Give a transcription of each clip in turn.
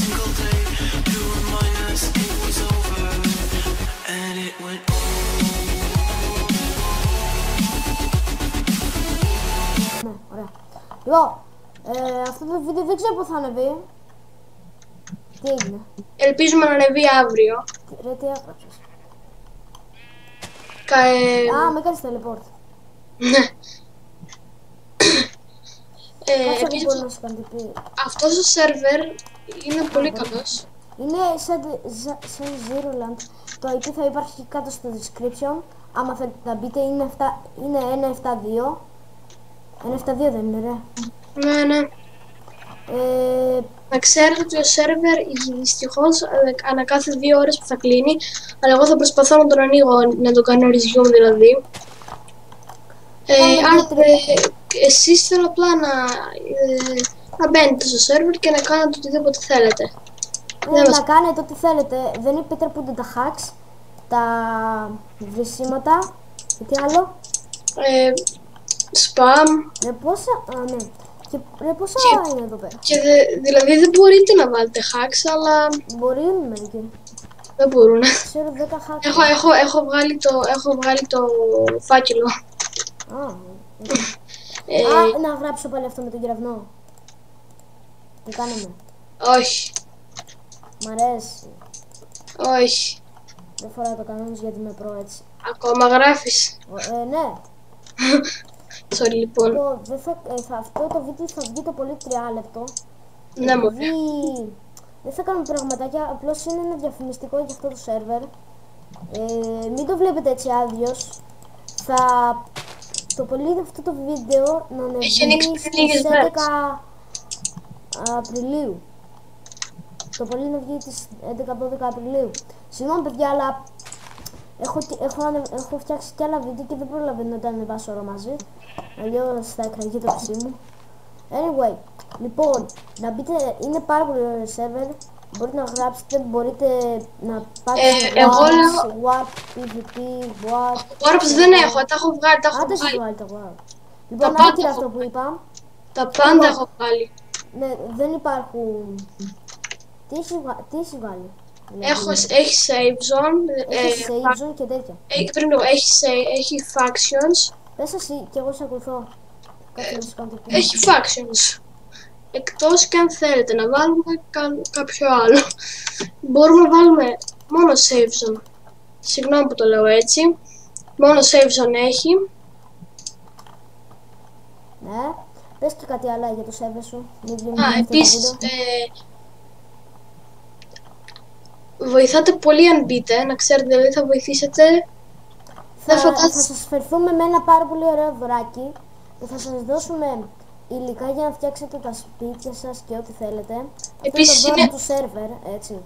single day to remind us it was over, and it went Ναι, ωραία. Λοιπόν, αυτό το βίντεο δεν ξέρω πού θα ανεβεί. Τι έγινε? Ελπίζουμε να ανεβεί αύριο. Ρε, τι έγραψες? Με κάνεις teleport. Ναι. Κάτσε που Επίσης, μπορεί να σου κάνει τι. αυτός ο σερβερ είναι πολύ καλός. Είναι σαν Zeroland. Το IP θα υπάρχει κάτω στο description. Άμα θέλετε να μπείτε, είναι 172. 172 δεν είναι, ρε? Ναι, ναι. Να ξέρετε ότι ο σερβερ δυστυχώς ανά κάθε 2 ώρες που θα κλείνει, αλλά εγώ θα προσπαθώ να τον ανοίγω, να το κάνω resume δηλαδή. Εσείς θέλω απλά να μπαίνετε στο σερβερ και να κάνετε οτιδήποτε θέλετε. Να κάνετε ό,τι θέλετε. Δεν επιτρέπονται τα hacks, τα βρυσίματα και τι άλλο. Spam. Ρε πόσα, ναι. Και ρε πόσα είναι εδώ πέρα. Και δηλαδή δεν μπορείτε να βάλετε hacks, αλλά... Μπορούν μερικοί. Δεν μπορούν. Ξέρω 10 hacks. Έχω βγάλει το φάκελο. Να γράψω πάλι αυτό με τον κεραυνό. Τι κάνουμε? Όχι. Μ' αρέσει. Όχι. Δεν φοράω το κανόνες γιατί είμαι προ έτσι. Ακόμα γράφεις? Ναι. Sorry λοιπόν. Αυτό το βίντεο θα βγει το πολύ 3 λεπτό. Ναι, μωρέ. Δεν θα κάνουμε πραγματάκια, απλώς είναι ένα διαφημιστικό για αυτό το σερβερ. Μην το βλέπετε έτσι άδειος. Το πολύ αυτό το βίντεο να ανεβεί στις 11 Απριλίου. Το πολύ να βγει στις 11-12 Απριλίου. Συγγνώμη παιδιά, αλλά έχω φτιάξει και άλλα βίντεο και δεν προλαβαίνω να τα ανεβάσω όλα μαζί. Αλλιώς θα εκραγεί το ψή μου. Anyway, λοιπόν, να μπείτε, είναι πάρα πολύ ωραίο σερβερ. Μπορείτε να γράψετε, μπορείτε να πάτε σε Warp, PvP, Warp. Warps δεν έχω, τα έχω βγάλει, Άντε σου βγάλει τα Warp. Λοιπόν, άκυρα αυτό που είπα. Τα πάντα έχω βγάλει. Ναι, δεν υπάρχουν. Τι έχεις βγάλει? Έχει save zone. Έχει save zone και τέτοια. Έχει factions. Πες εσύ και εγώ σε ακολουθώ. Έχει factions. Εκτός και αν θέλετε να βάλουμε κάποιο άλλο. Μπορούμε να βάλουμε μόνο save zone. Συγγνώμη που το λέω έτσι. Μόνο save zone έχει. Ναι. Πες και κάτι άλλο για το server σου. Επίσης, βοηθάτε πολύ αν μπείτε, να ξέρετε, δηλαδή θα βοηθήσετε. Θα σας φερθούμε με ένα πάρα πολύ ωραίο δωράκι που θα σας δώσουμε υλικά για να φτιάξετε τα σπίτια σας και ό,τι θέλετε. Επίσης είναι το σερβερ, έτσι.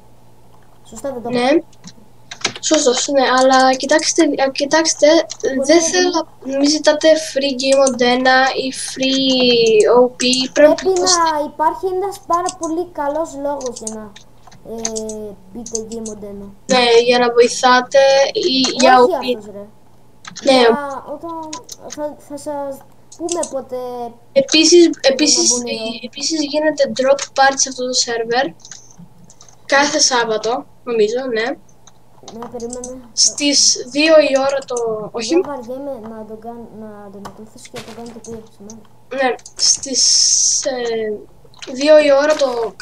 Σωστά δεν το πω? Ναι. Σωστός, ναι, αλλά κοιτάξτε, δεν θέλω να μην ζητάτε free game mode 1 ή free OP. Πρέπει να υπάρχει ένας πάρα πολύ καλός λόγος για να μπείτε game mode 1. Ναι, για να βοηθάτε ή για OP. Όχι αυτός, ρε. Ναι. Θα σας πούμε πότε... Επίσης γίνεται drop party σε αυτό το server κάθε Σάββατο, νομίζω, ναι. Ναι, περίμενε. Στις 2 η ώρα το... Όχι. Δεν βαριέμαι να τον ακολουθήσω και να το κάνω το πίσω σε μένα. Ναι, στις 2 η ώρα το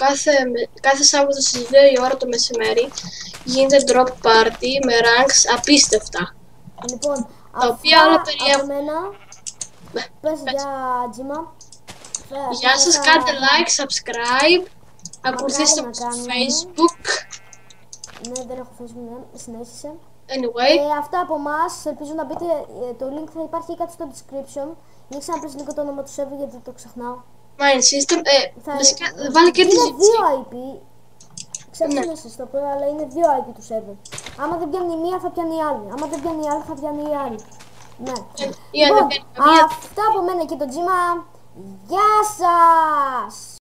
κάθε Σάββατο στις 2 η ώρα το μεσημέρι γίνεται drop party με ranks απίστευτα. Λοιπόν, τα οποία όλα από μένα, πες για Τζίμα. Γεια σας, κάντε like, subscribe, ακολουθήστε μας στο Facebook. Ναι, δεν έχω Facebook, ναι, συνέχισε. Anyway. Αυτά από εμάς, ελπίζω να μπείτε, το link θα υπάρχει κάτω στο description. Ανοίξε να πεις λίγο το όνομα του server γιατί το ξεχνάω. Mind System, βάλε και τη είναι 2 IP, ξέχασα μέσα στο πρώτο, αλλά είναι 2 IP του server. Άμα δεν πιάνει η μία θα πιάνει η άλλη, άμα δεν πιάνει η άλλη θα πιάνει η άλλη. Ναι. Λοιπόν, αυτά από μένα και το Τζίμα. Γεια σας!